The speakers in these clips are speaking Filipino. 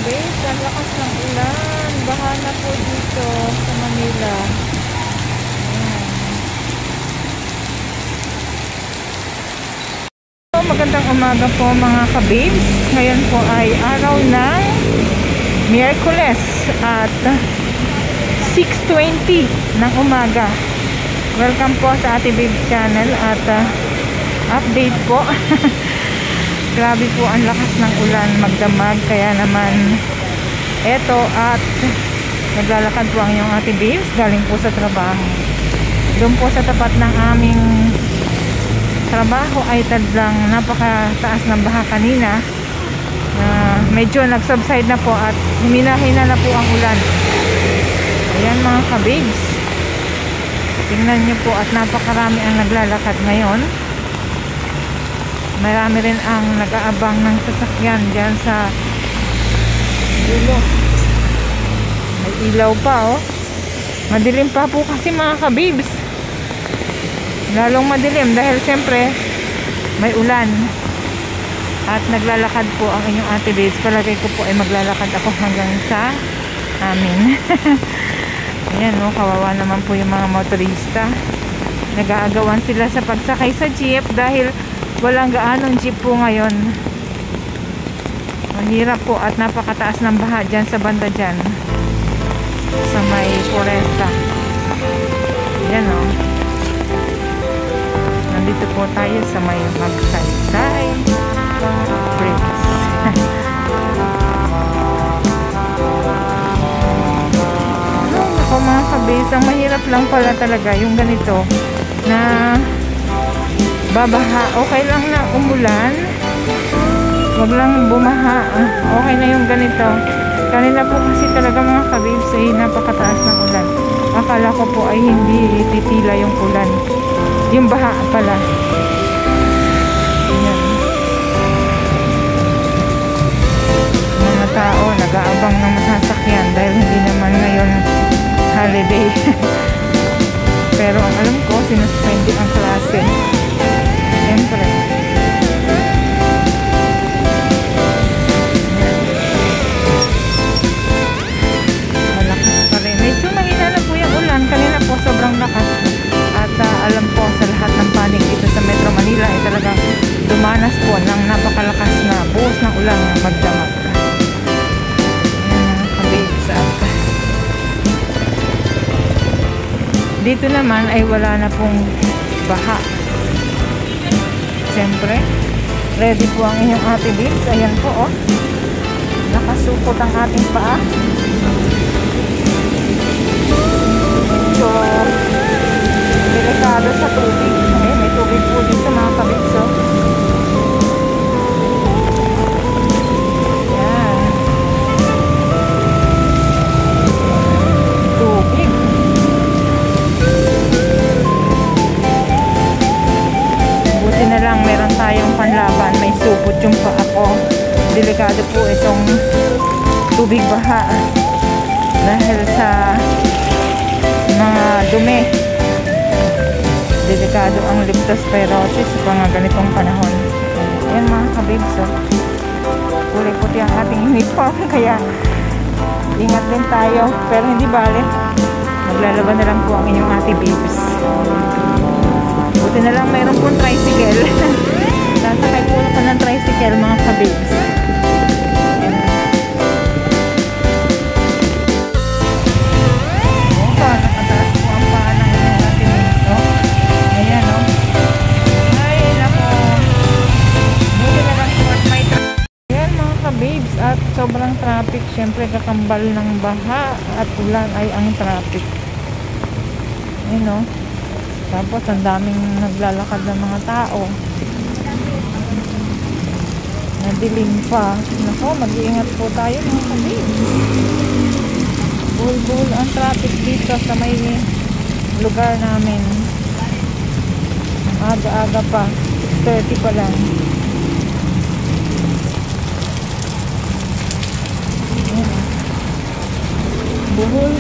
kabis, ang lakas ng ulan. Baha na po dito sa Manila. Magandang umaga po mga kabibs. Ngayon po ay araw ng Miyerkules at 6:20 ng umaga. Welcome po sa Ate Babe Channel at update po. Grabe po ang lakas ng ulan, magdamag, kaya naman eto at naglalakad po ang inyong Ate Babes galing po sa trabaho. Doon po sa tapat ng aming trabaho ay tadlang napakataas ng baha kanina. Medyo nag-subside na po at huminahin na po ang ulan. Ayan mga kabibs, tingnan nyo po at napakarami ang naglalakad ngayon. Marami rin ang nag-aabang ng sasakyan dyan sa dulo. May ilaw pa oh. Madilim pa po kasi mga kabibs, lalong madilim dahil siyempre may ulan. At naglalakad po ang inyong Ate Babes. Palagay ko po ay maglalakad ako hanggang sa amin. Ayan o, kawawa naman po yung mga motorista. Nag-aagawan sila sa pagsakay sa jeep dahil walang gaanong jeep po ngayon. Mahirap po at napakataas ng baha dyan sa banda dyan sa may foresta. Ayan o, nandito po tayo sa may Magsaysay Bridge. Ako mga kabis, ang mahirap lang pala talaga yung ganito na babaha. Okay lang na umulan, wag lang bumaha. Okay na yung ganito. Kanina po kasi talaga mga kabibs ay napakataas ng ulan. Akala ko po ay hindi titila yung ulan, yung baha pala. Ayan. Mga tao nag-aabang ng masasakyan dahil hindi naman ngayon holiday. Pero ang alam ko, sinuspende ang klase. Siyempre. Malakas pa rin. Medyo mahina na po yung ulan. Kanina po sobrang lakas. At alam po sa lahat ng panig dito sa Metro Manila ay talagang dumanas po ng napakalakas na buhos ng ulan na magdamag. Dito naman ay wala na pong baha. Siyempre, ready po ang inyong Ate Babes. Ayan po oh, nakasupot ang ating paa. So, delikado sa tubig. Ay, may tubig po dito mga kabibs oh. Na lang meron tayong panlaban, may supot yung paa ko. Delikado po itong tubig baha dahil sa mga dumi. Delikado ang leptospirosis sa mga ganitong panahon. Ayan mga kabibs oh. Kulay puti ang ating uniform kaya ingat din tayo, pero hindi bale, maglalaban na lang po ang inyong Ate Babes. Buti na lang mayroon pong tricycle. Sasakay po ko ng tricycle mga kabibs. Nakataas po ang paa ng inyong Ate Babes oh. Ayan oh. Ay nako, buti na lang po at may ayan mga kabibs, at sobrang traffic. Syempre kakambal ng baha at ulan ay ang traffic. Ayan oh. Tapos ang daming naglalakad ng mga tao. Nadilim pa. Nako, mag-iingat po tayo mga kabibs. Buhol-buhol ang traffic dito sa may lugar namin. Aga-aga pa. 30 pa lang. Buhol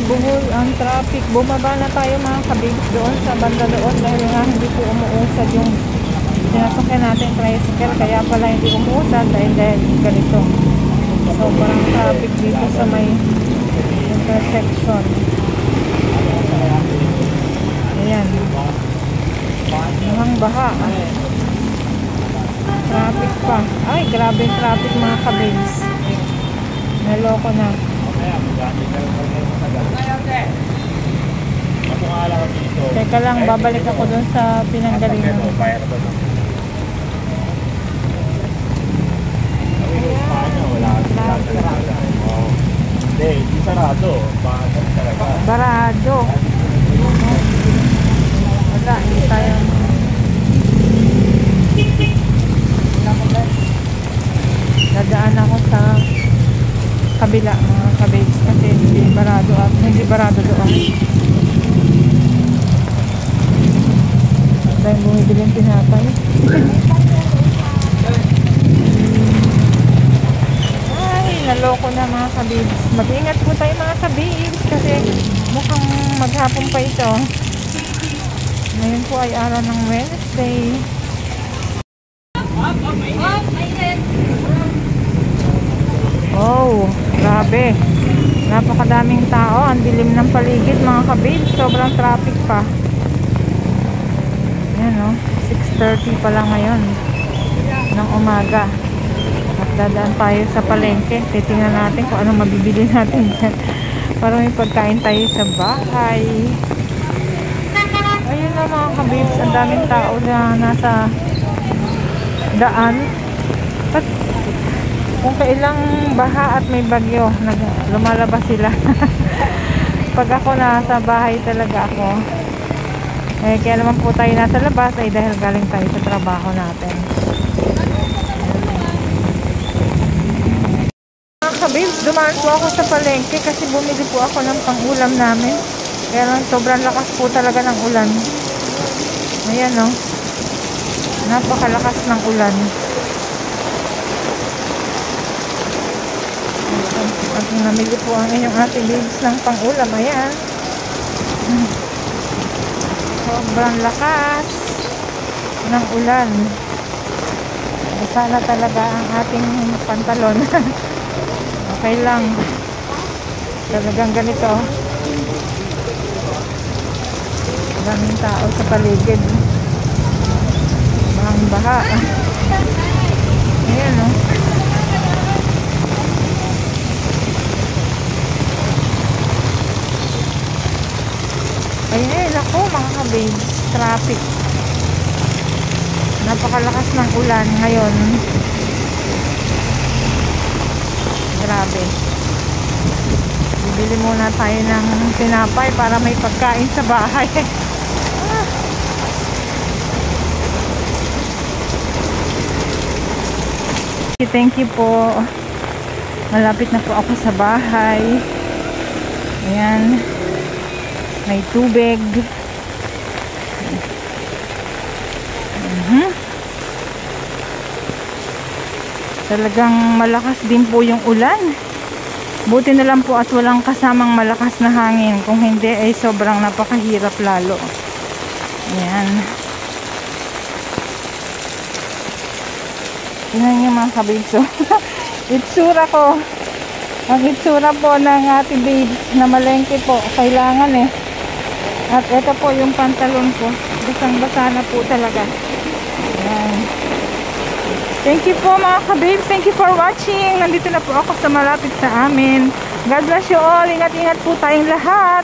ang traffic. Bumaba na tayo mga kabibs doon sa banda doon dahil nga hindi po umuusad yung sinasakyan natin tricycle, kaya pala hindi umuusad dahil ganito. Sobrang traffic dito sa may intersection. Ayan. Mukhang baha. Traffic pa. Ay, grabe yung traffic mga kabins. Naloko na. Teka lang, babalik ako dun sa pinanggalingan. Hindi, sarado. Barado. Wala, hindi tayo. Dadaan ako sa kabila mga kabits kasi hindi barado at hindi barado doon. Dahil bumibili yung tinapay. Naloko na mga kabibs. Mag-ingat po tayo mga kabibs kasi mukhang maghapon pa ito. Ngayon po ay araw ng Wednesday. Oh, grabe. Napakadaming tao. Ang dilim ng paligid mga kabibs. Sobrang traffic pa. Yan o. 6:30 pa lang ngayon ng umaga. At dadaan tayo sa palengke. Titingnan natin kung anong mabibili natin dyan. Para may pagkain tayo sa bahay. Ayun na mga kabibs. Ang daming tao na nasa daan. At kung kailang baha at may bagyo, lumalabas sila. Pag ako nasa bahay talaga ako. Kaya naman po tayo nasa labas ay dahil galing tayo sa trabaho natin. Kabibs, dumaan po ako sa palengke kasi bumili po ako ng pang-ulam namin. Kaya sobrang lakas po talaga ng ulan. Ayan o. Napakalakas ng ulan. At namili po ang inyong ating bibs ng pang-ulam. Ayan. Sobrang lakas ng ulan. Sana talaga ang ating pantalon. Okay lang. Talagang ganito. Daming tao sa paligid. Bahang baha. Ayan o. Ayun ako mga kabibs. Traffic. Napakalakas ng ulan ngayon. Grabe. Bibili muna tayo ng tinapay para may pagkain sa bahay. Thank you po. Malapit na po ako sa bahay. Ayan. May tubig. Talagang malakas din po yung ulan. Buti na lang po at walang kasamang malakas na hangin. Kung hindi ay sobrang napakahirap lalo. Ayan. Tingnan niyo mga kabibs. Itsura ko. Ang itsura po ng ating babes na malengke po. Kailangan eh. At ito po yung pantalon ko. Basang-basa na po talaga. Ayan. Thank you po mga kabibs. Thank you for watching. Nandito na po ako sa malapit sa amin. God bless you all. Ingat-ingat po tayong lahat.